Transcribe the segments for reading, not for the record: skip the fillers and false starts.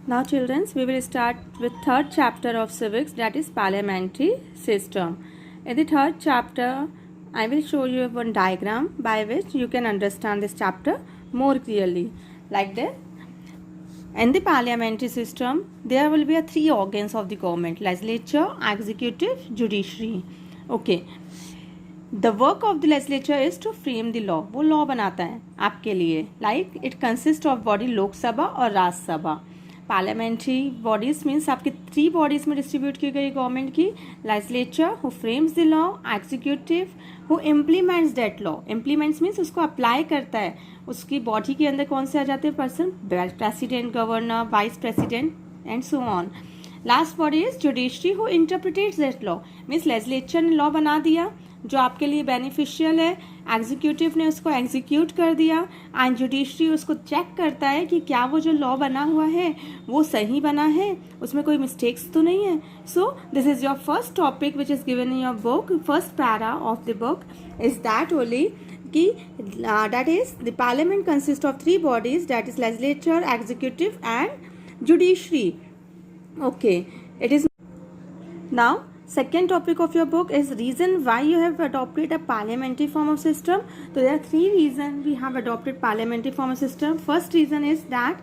Now children, we will start with third chapter of civics, that is parliamentary system. In the third chapter, I will show you one diagram by which you can understand this chapter more clearly. Like this. In the parliamentary system, there will be three organs of the government: legislature, executive, judiciary. Okay. The work of the legislature is to frame the law. वो law बनाता है आपके लिए. Like it consists of body लोक सभा और राज्य सभा. पार्लियामेंट्री बॉडीज मीन्स आपके थ्री बॉडीज में डिस्ट्रीब्यूट की गई गवर्नमेंट की. Legislature who frames the law, executive who implements that law. Implements means उसको अप्लाई करता है. उसकी बॉडी के अंदर कौन से आ जाते हैं person? President, governor, vice president and so on. Last body is judiciary who interprets that law. Means legislature ने लॉ बना दिया जो आपके लिए बेनिफिशियल है, एग्जीक्यूटिव ने उसको एग्जीक्यूट कर दिया एंड जुडिशरी उसको चेक करता है कि क्या वो जो लॉ बना हुआ है वो सही बना है, उसमें कोई मिस्टेक्स तो नहीं है. So this is your first topic which is given in your book. First para of the book is that only कि that is the parliament consist of three bodies, that is legislature, executive and judiciary. Okay, it is now second topic of your book is reason why you have adopted a parliamentary form of system. So there are three reasons we have adopted parliamentary form of system. First reason is that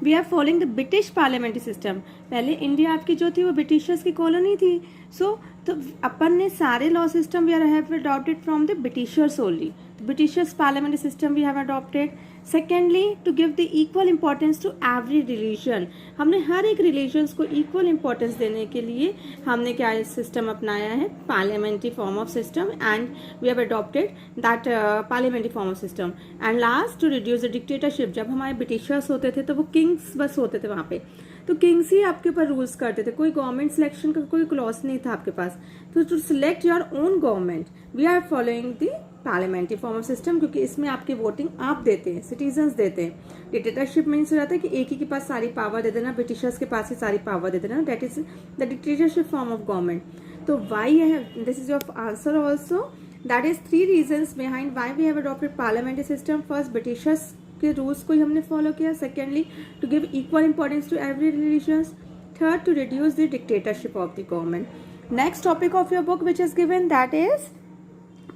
we are following the British parliamentary system. पहले India आपकी जो थी वो Britishers की colony थी. तो अपन ने सारे law system we have adopted from the Britishers only. Britishers parliamentary system we have adopted. Secondly, to give the equal importance to every religion. हमने हर एक रिलीजन्स को इक्वल इंपॉर्टेंस देने के लिए हमने क्या सिस्टम अपनाया है? Parliamentary form of system. And we have adopted that parliamentary form of system. And last, to reduce the dictatorship. जब हमारे ब्रिटिशर्स होते थे तो वो किंग्स बस होते थे वहाँ पे, तो किंग्स ही आपके ऊपर रूल्स करते थे. कोई गवर्नमेंट सिलेक्शन का कोई क्लॉज नहीं था आपके पास. तो to select your own government we are following the parliamentary form of system, क्योंकि इसमें आपकी वोटिंग आप देते हैं, सिटीजन्स देते हैं. डिक्टेटरशिप मीन्स हो जाता है कि एक ही के पास सारी पावर दे देना, ब्रिटिशर्स के पास ही सारी पावर दे देना. That is the dictatorship form of government. तो वाई है, this is your answer also. That is three reasons behind why we have adopted parliamentary system. First, Britishers के रूल्स को ही हमने फॉलो किया. Secondly, to give equal importance to every religions. Third, to reduce the dictatorship of the government. Next topic of your book which is given, that is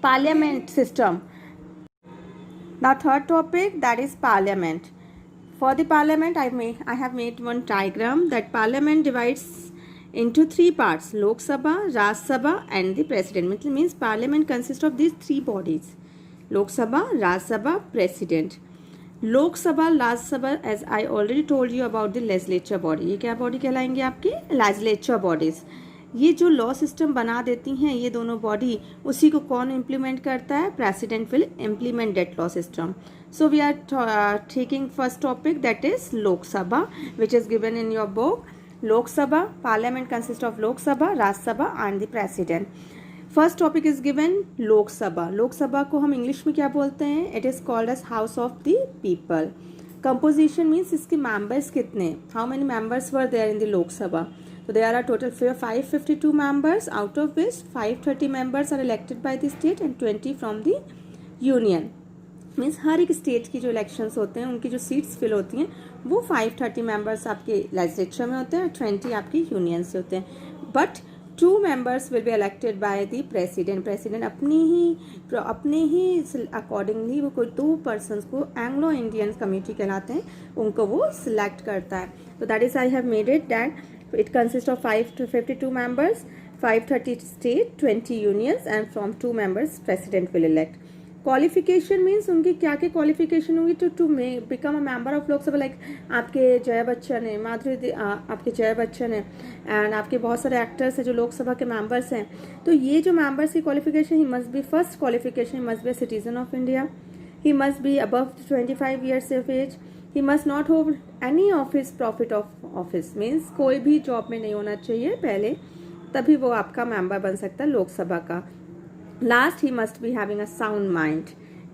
parliament system. Now third topic, that is parliament. For the parliament I have made one diagram that parliament divides into three parts: Lok Sabha, Raj Sabha and the president. Means parliament consists of these three bodies: Lok Sabha, Raj Sabha, president. Lok Sabha, Raj Sabha, as I already told you about the legislature body. ये क्या body कहलाएंगे आपकी? legislature bodies. ये जो law system बना देती हैं ये दोनों बॉडी, उसी को कौन इम्प्लीमेंट करता है? President will implement that law system. So we are taking first topic, that is Lok Sabha, which is given in your book. Lok Sabha, parliament consist of Lok Sabha, Rajya Sabha and the president. First topic is given Lok Sabha. लोक सभा को हम English में क्या बोलते हैं? It is called as house of the people. Composition means इसके members कितने, how many members were there in the Lok Sabha. So there are total 552 members, out of which 530 members are elected by the state and 20 from the union. Means हर एक state की जो elections होते हैं उनकी जो seats fill होती हैं वो 530 मेंबर्स आपके लेजिस्लेचर में होते हैं, 20 आपकी यूनियन से होते हैं. But 2 members will be elected by the president. President अपने ही अकॉर्डिंगली वो कोई 2 persons को एंग्लो इंडियन कम्युनिटी कहलाते हैं, उनको वो सिलेक्ट करता है. तो that is I have made it that it consists of 552 members, 530 state, 20 unions and from 2 members president will elect. Qualification means उनकी क्या क्या qualification होगी to become a member of लोक सभा. लाइक आपके जया बच्चन है, माधुरी आपके जया बच्चन है एंड आपके बहुत सारे एक्टर्स हैं जो लोक सभा के मेंबर्स हैं. तो ये जो मेंबर्स की qualification, he must B first qualification, he must be a citizen of India, he must be above 25 years of age, he must not hold any office profit of office. Means कोई भी job में नहीं होना चाहिए पहले, तभी वो आपका मेंबर बन सकता है लोक सभा का. Last, he must be having a sound mind.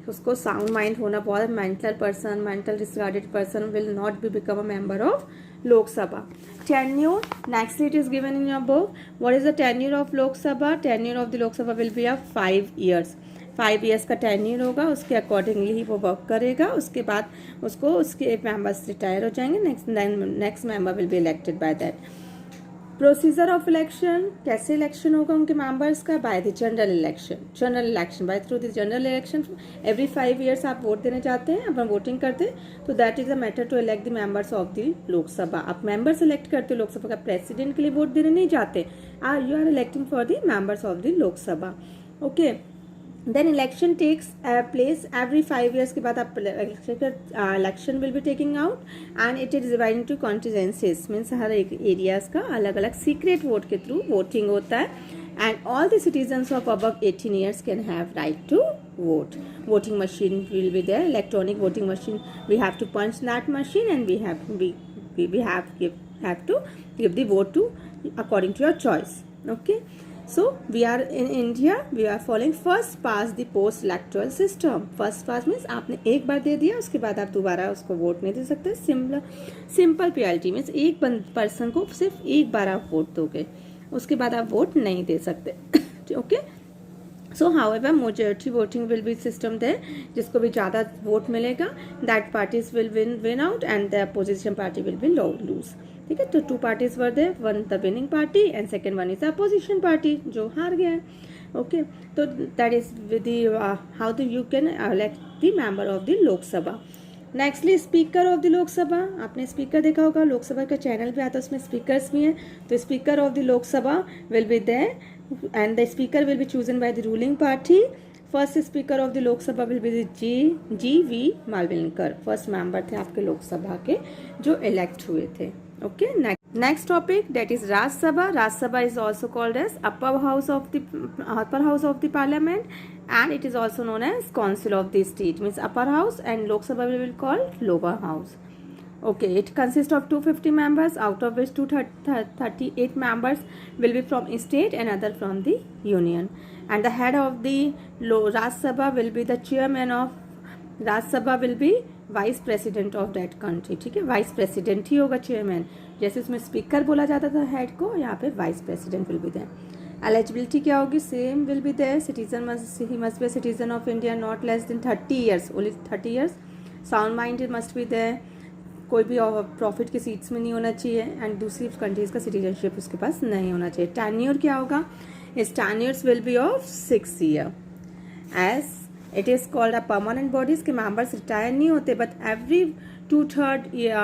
उसको साउंड माइंड होना बहुत. Mental person, mental discarded person will not be become a member of Lok Sabha. Tenure, next it is given in your book. What is the tenure of Lok Sabha? Tenure of the Lok Sabha will be of 5 years. 5 years का tenure होगा, उसके accordingly ही वो work करेगा। उसके बाद उसके members retire हो जाएंगे, next member will be elected by that. Procedure of election, कैसे इलेक्शन होगा उनके मेंबर्स का? By the general election by through the general election. Every 5 years आप वोट देने जाते हैं, अपन वोटिंग करते हैं, तो that is a matter to elect the members of the Lok Sabha. आप मेंबर सेलेक्ट करते हो लोकसभा का, प्रेसिडेंट के लिए वोट देने नहीं जाते, you are electing for the members of the Lok Sabha. Okay, then election takes place every 5 years के बाद आप election will be taking out and it is divide into constituencies, means हर एक एरियाज का अलग अलग सीक्रेट वोट के थ्रू वोटिंग होता है। And all the citizens of above 18 years can have right to vote. Voting machine will be there, electronic voting machine, we have to punch that machine and we have to give the vote to according to your choice. Okay, so we are in India, we are following first past the post electoral system. First past means आपने एक बार दे दिया, उसके बाद आप दोबारा उसको vote नहीं दे सकते। सिंपल प्रियॉरिटी मीन्स एक पर्सन को सिर्फ एक बार आप वोट दोगे, उसके बाद आप वोट नहीं दे सकते। Okay, so however majority voting will be system there, जिसको भी ज़्यादा वोट मिलेगा that parties will win out and the opposition party will be lose. ठीक है, तो 2 parties were there, one the winning party and second one is the opposition party जो हार गया है। ओके, तो that is with how the you can elect the member of the Lok Sabha. Nextly speaker of the Lok Sabha, आपने speaker देखा होगा, लोकसभा का channel भी आता है, उसमें स्पीकर्स भी हैं। तो speaker of the Lok Sabha will be there and the speaker will be chosen by the ruling party. First speaker of the Lok Sabha will be the G.V. Malvinkar. First member थे आपके लोकसभा के जो elect हुए थे। Okay, next topic that is Raj Sabha. Raj Sabha is also called as upper house of the parliament, and it is also known as council of the state. Means upper house, and Lok Sabha will be called lower house. Okay, it consists of 250 members, out of which 238 members will be from state and other from the union. And the head of the Raj Sabha will be the chairman of Raj Sabha will be vice president of that country. ठीक है, vice president ही होगा chairman, जैसे उसमें speaker बोला जाता था head को, यहाँ पे vice president will be there. Eligibility क्या होगी? Same will be there. He must be a citizen of India not less than 30 years, only 30 years. Sound mind must be there. कोई भी प्रॉफिट की सीट्स में नहीं होना चाहिए एंड दूसरी कंट्रीज का सिटीजनशिप उसके पास नहीं होना चाहिए। टेन्योर क्या होगा? इस tenures will be of 6 year as it is called a permanent body. इसके मेंबर्स रिटायर नहीं होते, but every 2/3 year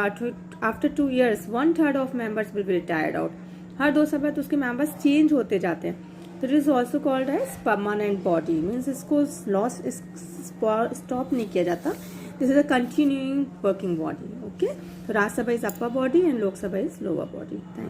after 2 years 1/3 of members will be retired out. हर 2 साल बाद उसके मेंबर्स चेंज होते जाते हैं, तो it is also called as permanent body. Means इसको लॉस स्टॉप नहीं किया जाता, this is a continuing working body. Okay, so Raj Sabha is upper body and Lok Sabha is lower body. Thank you.